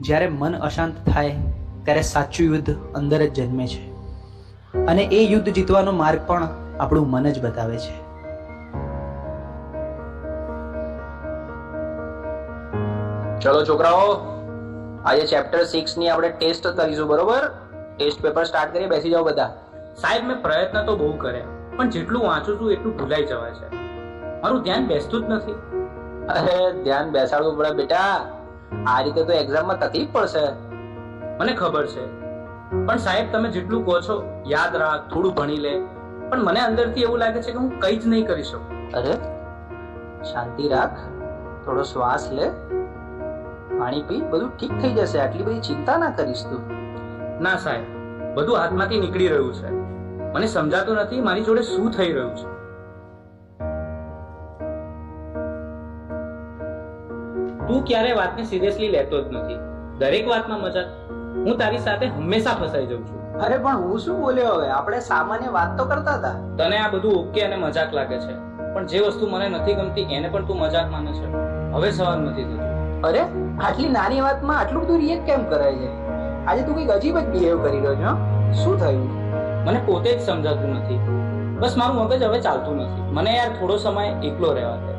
જ્યારે મન અશાંત થાય ત્યારે સાચું યુદ્ધ અંદર જ જન્મે છે, અને એ યુદ્ધ જીતવાનો માર્ગ પણ આપણું મન જ બતાવે છે. ચલો છોકરાઓ, આજે ચેપ્ટર 6 ની આપણે ટેસ્ટ કરીશું, બરોબર? ટેસ્ટ પેપર સ્ટાર્ટ કરીએ, બેસી જાઓ બધા. સાહેબ, મેં પ્રયત્ન તો બહુ કર્યા, પણ જેટલું વાંચું છું એટલું ભૂલાઈ જવાય છે. મારું ધ્યાન બેસતું જ નથી. અરે ધ્યાન બેસાડવું પડે બેટા, આ રીતે તો એક્ઝામમાં તકલીફ પડશે. મને ખબર છે, પણ સાહેબ તમે જેટલું કહો છો યાદ રાખ, થોડું ભણી લે, પણ મને અંદરથી એવું લાગે છે કે હું કંઈ જ નહીં કરી શકું. અરે શાંતિ રાખ, થોડો શ્વાસ લે, પાણી પી, બધું ઠીક થઈ જશે. આટલી બધી ચિંતા ના કરીશ તું. ના સાહેબ, બધું હાથમાંથી નીકળી રહ્યું છે. મને સમજાતું નથી મારી જોડે શું થઈ રહ્યું છે. તું ક્યારે વાતને સિરિયસલી લેતો જ નથી, દરેક વાતમાં મજાક. હું તારી સાથે હંમેશા ફસાઈ જાઉં છું. અરે પણ હું શું બોલ્યો? હવે આપણે સામાન્ય વાત તો કરતા હતા. તને આ બધું ઓકે અને મજાક લાગે છે, પણ જે વસ્તુ મને નથી ગમતી એને પણ તું મજાક માને છે. હવે સવાલ નથી થતું. અરે આટલી નાની વાતમાં આટલું બધું રિએક્ટ કેમ કરાય છે? આજે તું કંઈક અજીબ જ બિહેવ કરી રહ્યો છો. શું થયું? મને પોતે જ સમજાતું નથી. બસ મારું મગજ હવે ચાલતું નથી. મને યાર થોડો સમય એકલો રહેવા દે.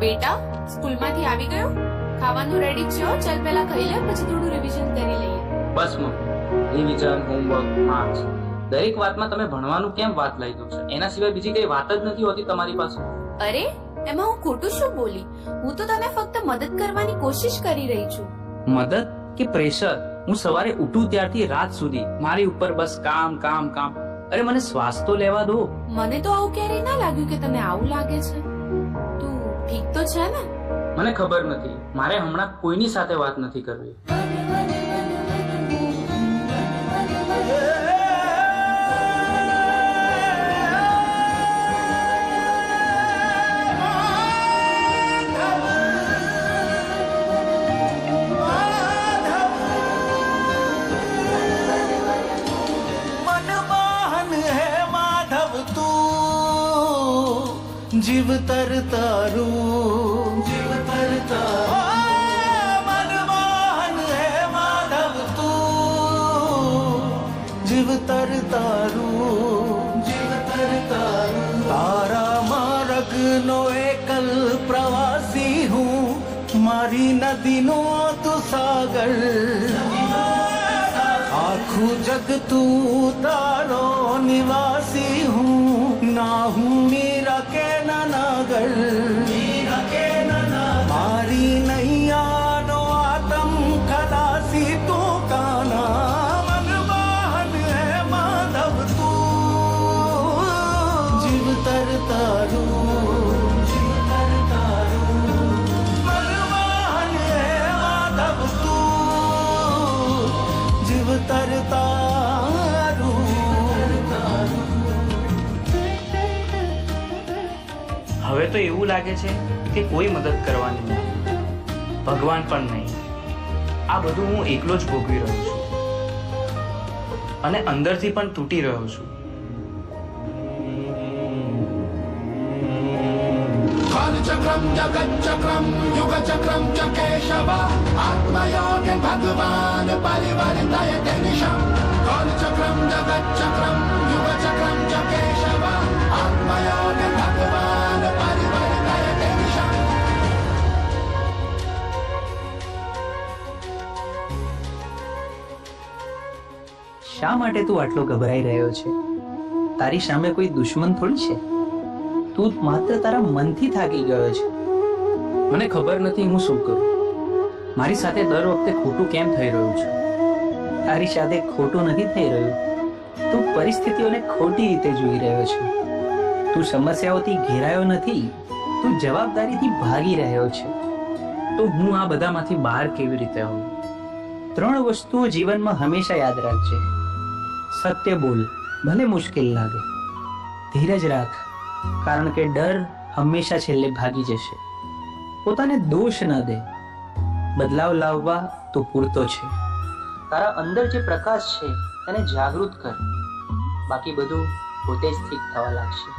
બેટા, સ્કૂલમાંથી આવી ગયો? ખાવાનું રેડી છે? ચાલ પહેલા ખાઈ લે, પછી થોડું રિવિઝન કરી લઈએ. બસ મમ્મી, રિવિઝન, હોમવર્ક, માર્ક્સ, દરેક વાતમાં તમે ભણવાનું કેમ વાત લઈ દો છો? એના સિવાય બીજી કઈ વાત જ નથી હોતી તમારી પાસે. અરે એમાં હું ખોટું શું બોલી? હું તો તને ફક્ત મદદ કરવાની કોશિશ કરી રહી છું. મદદ કે પ્રેશર? હું સવારે ઉઠું ત્યારથી રાત સુધી મારી ઉપર બસ કામ કામ કામ. અરે મને શ્વાસ તો લેવા દો. મને તો આવું ક્યારેય ના લાગ્યું કે તને આવું લાગે છે. તું ઠીક તો છે ને? મને ખબર નથી, મારે હમણાં કોઈની સાથે વાત નથી કરવી. जीव तर तारू, जीव तर तारू, मनमोहन है माधव तू, जीव तर तारू, जीव तर तारू, तारा मार्ग नो एकल प्रवासी हूँ, मारी नदी नो तू सागर, आखू जग तू तारो निवासी हूँ, ना हूँ मीरा के नागर, मारी नैया नो आतम खलासी तू काना, मनमोहन है माधव तू, जीव तर तारू, जीव तर तारू, मनमोहन है माधव तू, जीव तर तारू. હવે તો એવું લાગે છે કે કોઈ મદદ કરવાની નથી, ભગવાન પણ નહીં. આ બધું હું એકલો જ ભોગવી રહ્યો છું અને અંદરથી પણ તૂટી રહ્યો છું. चक्रम जगत चक्रम युग चक्रम च केशव आत्मयोगिन भगवान परिवर्तय निशम. काल चक्रम जगत चक्रम युग चक्रम च केशव आत्मयोगिन भगवान परिवर्तय निशम. શા માટે તું આટલો ગભરાઈ રહ્યો છે? તારી સામે કોઈ દુશ્મન થોડી છે. તું માત્ર તારા મનથી થાકી ગયો છે. મને ખબર નથી હું શું કરું. મારી સાથે દર વખતે ખોટું કેમ થઈ રહ્યું છે? તારી સાથે ખોટું નથી થઈ રહ્યું, તું પરિસ્થિતિઓને ખોટી રીતે જોઈ રહ્યો છે. તું સમસ્યાઓથી ઘેરાયો નથી, તું જવાબદારીથી ભાગી રહ્યો છે. તો હું આ બધામાંથી બહાર કેવી રીતે આવું? 3 વસ્તુઓ જીવનમાં હંમેશા યાદ રાખજે. સત્ય બોલ, ભલે મુશ્કેલ લાગે. ધીરજ રાખ, કારણ કે ડર હંમેશા છેલ્લે ભાગી જશે. પોતાને દોષ ન દે, બદલાવ લાવવા તો પૂરતો છે. તારા અંદર જે પ્રકાશ છે તેને જાગૃત કર, બાકી બધું પોતે જ ઠીક થવા લાગશે.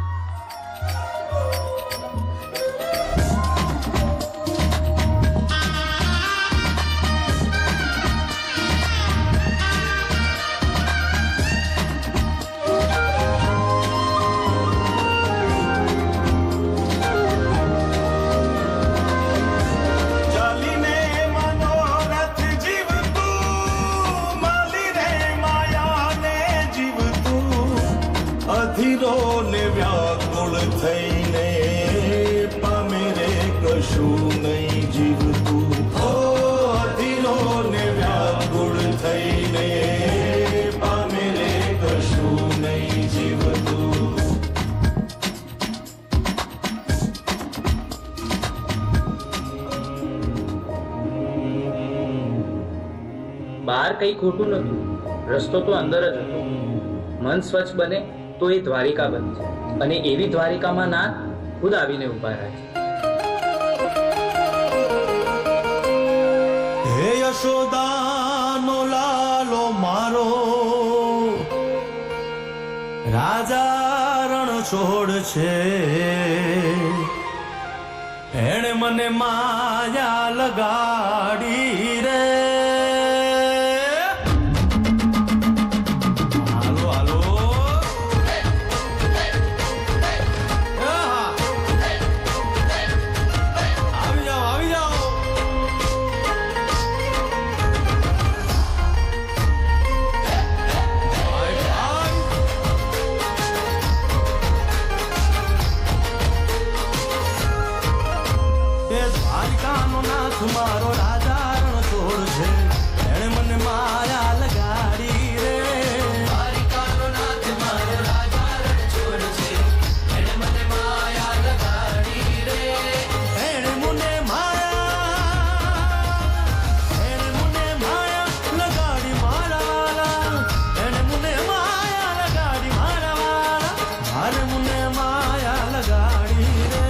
કશું નહીં જીવતું હો અધીરો ને વ્યાકુળ થઈને પામે રે કશું નહીં જીવતું. બહાર કઈ ખોટું નતું, રસ્તો તો અંદર જ હતો. મન સ્વચ્છ બને તો એ દ્વારિકા બનશે, અને એવી દ્વારિકામાં નાથ ખુદ આવીને ઉભા રહે છે. હે યશોદાનો લાલો મારો રાજા રણ છોડ છે, એણે મને માયા લગાડી રે. હાલો હાલો આહા. આવી જાઓ આવી જાઓ. ભાઈ ભાઈ એ દ્વારિકાનો નાથ મારો રાજા રણ છોડ છે, એણે મને માયા લગાડી રે. દ્વારિકાનો નાથ મારો રાજા રણ છોડ છે, એણે મને માયા લગાડી રે. એણે મને માયા લગાડી મારા વાલા, એણે મને માયા લગાડી મારા વાલા, મારે મને માયા લગાડી રે.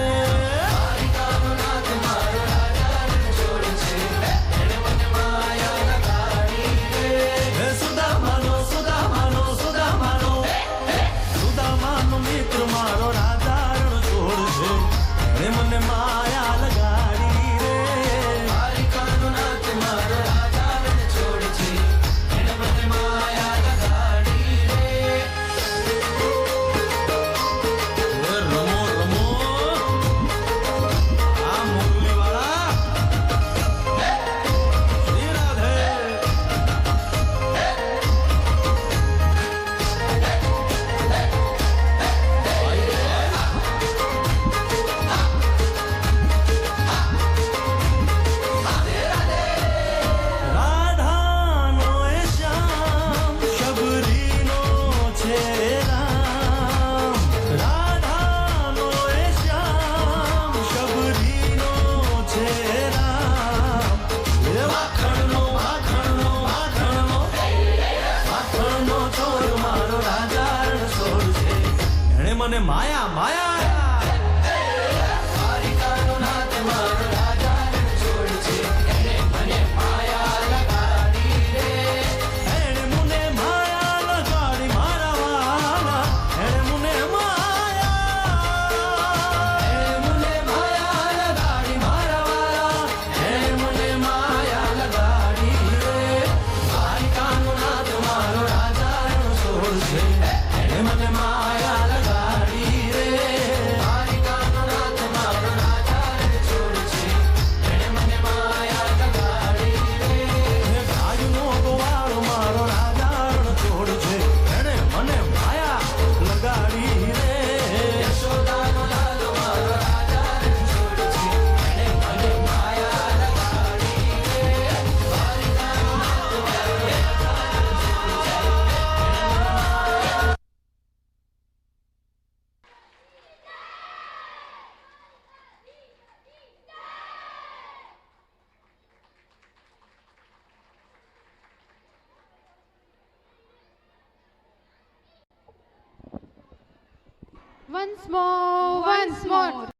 હે સુદામાનો સુદામાનો સુદામાનો સુદામાનો મિત્ર મારો રાજા રણ છોડ છે, એણે મને માયા લગાડી રે. દ્વારિકાનો નાથ મારો રાજા રણ છોડ છે, એણે મને માયા લગાડી રે. રમો રમો આ મુરલીવાળા શ્રી રાધે. રાધાનો એ શ્યામ શબરીનો છે રામ, રાધાનો એ શ્યામ શબરીનો છે રામ. એ માખણનો માખણનો માખણનો માખણનો ચોર મારો રાજા રણ છોડ છે, એણે મને માયા માયા. દ્વારિકાનો નાથ મારો રાજા રણ છોડ છે, એણે મને માયા લગાડી રે. એણે મને માયા લગાડી મારા વાલા, એણે મને માયા લગાડી મારા વાલા, એણે મને માયા લગાડી રે. દ્વારિકાનો નાથ મારો રાજા રણ છોડ છે, એણે મને માયા લગાડી રે. દ્વારિકાનો નાથ મારો રાજા રણ છોડ છે, એણે મને માયા લગાડી રે. ગાયનો ગોવાળો મારો રાજા રણ છોડ છે, એણે મને માયા લગાડી રે. યશોદાનો લાલો મારો રાજા રણ છોડ છે, એણે મને માયા લગાડી રે. દ્વારિકાનો નાથ મારો રાજા રણ છોડ છે, Once more, once more.